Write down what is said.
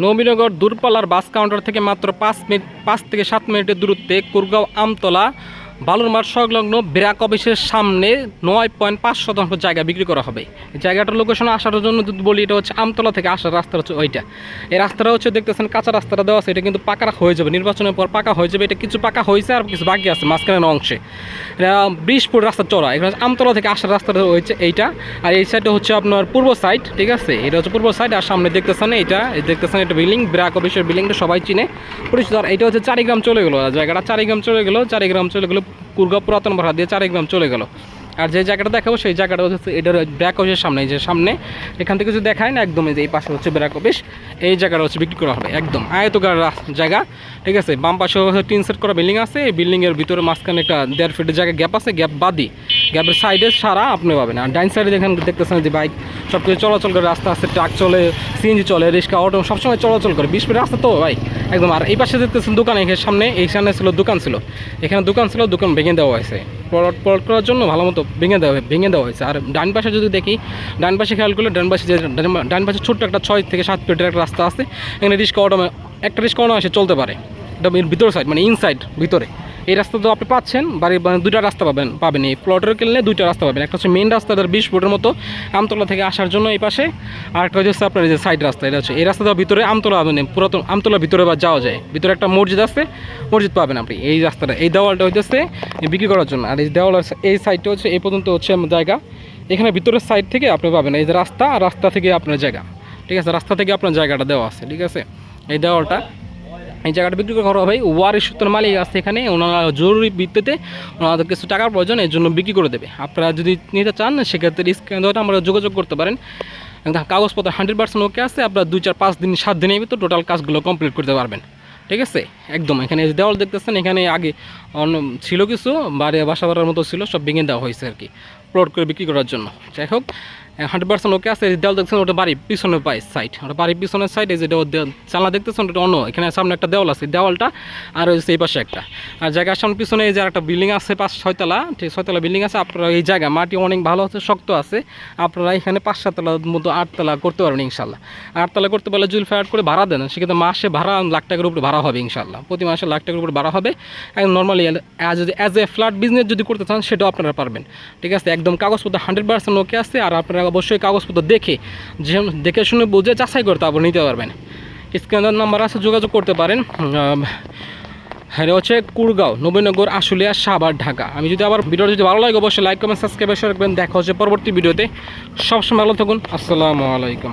নবীনগর দূরপাল্লার bus counter থেকে মাত্র 5 থেকে 7 মিনিটের দূরত্বে কুরগাঁও আমতলা বালুর মাঠ সংলগ্ন ব্র্যাক অফিসের সামনে 9.5 শতাংশ জায়গা বিক্রি করা হবে। জায়গাটার লোকেশন আসার জন্য যদি বলি, এটা হচ্ছে আমতলা থেকে আসার রাস্তা হচ্ছে ওইটা। এই রাস্তাটা হচ্ছে দেখতেছেন কাঁচা রাস্তাটা দেওয়া আছে, এটা কিন্তু পাকা হয়ে যাবে, নির্বাচনের পর পাকা হয়ে যাবে। এটা কিছু পাকা হয়েছে আর কিছু বাকি আছে মাঝখানের অংশে। এটা 20 ফুট রাস্তা চড়া। এখানে আমতলা থেকে আসার রাস্তাটা হয়েছে এইটা, আর এই সাইডটা হচ্ছে আপনার পূর্ব সাইড, ঠিক আছে? এটা হচ্ছে পূর্ব সাইড। আর সামনে দেখতেছেন এটা বিল্ডিং, ব্র্যাক অফিসের বিল্ডিংটা সবাই চিনে পরিচিত। আর এটা হচ্ছে চারিগ্রাম চলে গেলো, জায়গাটা চারিগ্রাম চলে গেলো কুরগাঁও পুরাতন ভাড়া দিয়ে চারিগ্রাম চলে গেল। আর যে জায়গাটা দেখাবো সেই জায়গাটা হচ্ছে এটার ব্র্যাক অফিসের সামনে, এই যে সামনে এখান থেকে যদি দেখায় না, একদম এই পাশে হচ্ছে ব্র্যাক অফিস। এই জায়গাটা হচ্ছে বিক্রি করা হবে, একদম আয়তকার জায়গা, ঠিক আছে? বাম পাশে হচ্ছে 3 সেট করা বিল্ডিং আছে। এই বিল্ডিংয়ের ভিতরে মাঝখানে একটা 1.5 ফিটের জায়গা গ্যাপ আছে, গ্যাপ বাদি, গ্যাপের সাইডে সারা আপনি পাবেন। আর ডাইন সাইডে যেখানে দেখতেছেন যে বাইক সব কিছু চলাচল করে, রাস্তা আছে, ট্রাক চলে, সিএনজি চলে, রিক্সা, অটো সবসময় চলাচল করে। 20 ফিট রাস্তা তো ভাই একদম। আর এই পাশে দেখতেছেন দোকান, এখানে সামনে এইখানে ছিল দোকান, এখানে দোকান ছিল, দোকান ভেঙে দেওয়া হয়েছে প্লট করার জন্য, ভালো মতো ভেঙে দেওয়া হয়েছে। আর ডান পাশে যদি দেখি, ডান পাশে খেয়াল করলে ডান পাশে ছোট্ট একটা 6 থেকে 7 ফিটের একটা রাস্তা আছে। এখানে রিক্সা, অটো, একটা রিক্সা অটো আসে চলতে পারে। এটা ভিতর সাইড, মানে ইনসাইড ভিতরে। এই রাস্তা তো আপনি পাচ্ছেন, বাড়ির দুইটা রাস্তা পাবেন। এই প্লটের কিনলে দুইটা রাস্তা পাবেন। একটা হচ্ছে মেন রাস্তা, 20 ফুটের মতো আমতলা থেকে আসার জন্য এই পাশে, আর একটা হচ্ছে আপনার এই যে সাইড রাস্তা। এটা হচ্ছে এই রাস্তাটা ভিতরে আমতলা, মানে পুরাতন আমতলা ভিতরে বা যাওয়া যায়। ভিতরে একটা মসজিদ আছে, মসজিদ পাবেন আপনি। এই রাস্তাটা, এই দেওয়ালটা হচ্ছে বিক্রি করার জন্য। আর এই দেওয়াল এই সাইডটা হচ্ছে এই পর্যন্ত হচ্ছে জায়গা। এখানে ভিতরের সাইড থেকে আপনি পাবেন এই যে রাস্তা, আর রাস্তা থেকে আপনার জায়গা, ঠিক আছে? রাস্তা থেকে আপনার জায়গাটা দেওয়া আছে, ঠিক আছে? এই দেওয়ালটা, এই জায়গাটা বিক্রি করা হবে। ওয়ারিশ সূত্রের মালিক আছে এখানে, ওনারা জরুরি ভিত্তিতে ওনাদের কিছু টাকার প্রয়োজন, এর জন্য বিক্রি করে দেবে। আপনারা যদি নিতে চান সেক্ষেত্রে স্ক্রিনে দেওয়াটা আমরা যোগাযোগ করতে পারেন। কাগজপত্র 100% ওকে আছে। আপনারা 2, 4, 5 দিন 7 দিনের ভিতর টোটাল কাজগুলো কমপ্লিট করতে পারবেন, ঠিক আছে? একদম এখানে দেওয়াল দেখতেছেন, এখানে আগে ছিল কিছু বাসা বাড়ার মতো ছিল, সব ভেঙে দেওয়া হয়েছে আর কি, প্লট করে বিক্রি করার জন্য। যাই হোক, 100% ওকে আছে। দেওয়াল দেখছেন, ওটা বাড়ির পিছনের সাইড, ওটা বাড়ির পিছনের সাইড। এই যে জানলা দেখতেছেন, ওটা অন্য, এখানে সামনে একটা দেওয়াল আছে, দেওয়ালটা আর হচ্ছে এই পাশে একটা। আর জায়গার সামনে পিছনে এই যে একটা বিল্ডিং আছে, 5-6 তলা, ঠিক 6 তলা বিল্ডিং আছে। আপনারা এই জায়গা মাটি অনেক ভালো আছে, শক্ত আছে। আপনারা এখানে 5-7 তলার মতো 8 তলা করতে পারবেন ইনশাল্লাহ। 8 তলা করতে পারলে জুল ফায়ার করে ভাড়া দেন, সেক্ষেত্রে মাসে ভাড়া লাখ টাকার উপরে ভাড়া হবে ইনশাল্লাহ। প্রতি মাসে লাখ টাকার উপরে ভাড়া হবে। একদম normally as a flat business যদি করতে চান সেটাও আপনারা পারবেন, ঠিক আছে? একদম কাগজপত্র 100% ওকে আছে। আর আপনারা অবশ্যই কাগজপত্র দেখে শুনে বুঝে যাচাই করে তারপর নিতে পারবেন। স্ক্রিনের নাম্বার আছে, যোগাযোগ করতে পারেন। হ্যাঁ, হচ্ছে কুরগাঁও, নবীনগর, আশুলিয়া, সাভার, ঢাকা। আমি যদি আবার ভিডিওটা যদি ভালো লাগে অবশ্যই লাইক, কমেন্ট, সাবস্ক্রাইব রাখবেন। দেখা হচ্ছে পরবর্তী ভিডিওতে। সবসময় ভালো থাকুন। আসসালামু আলাইকুম।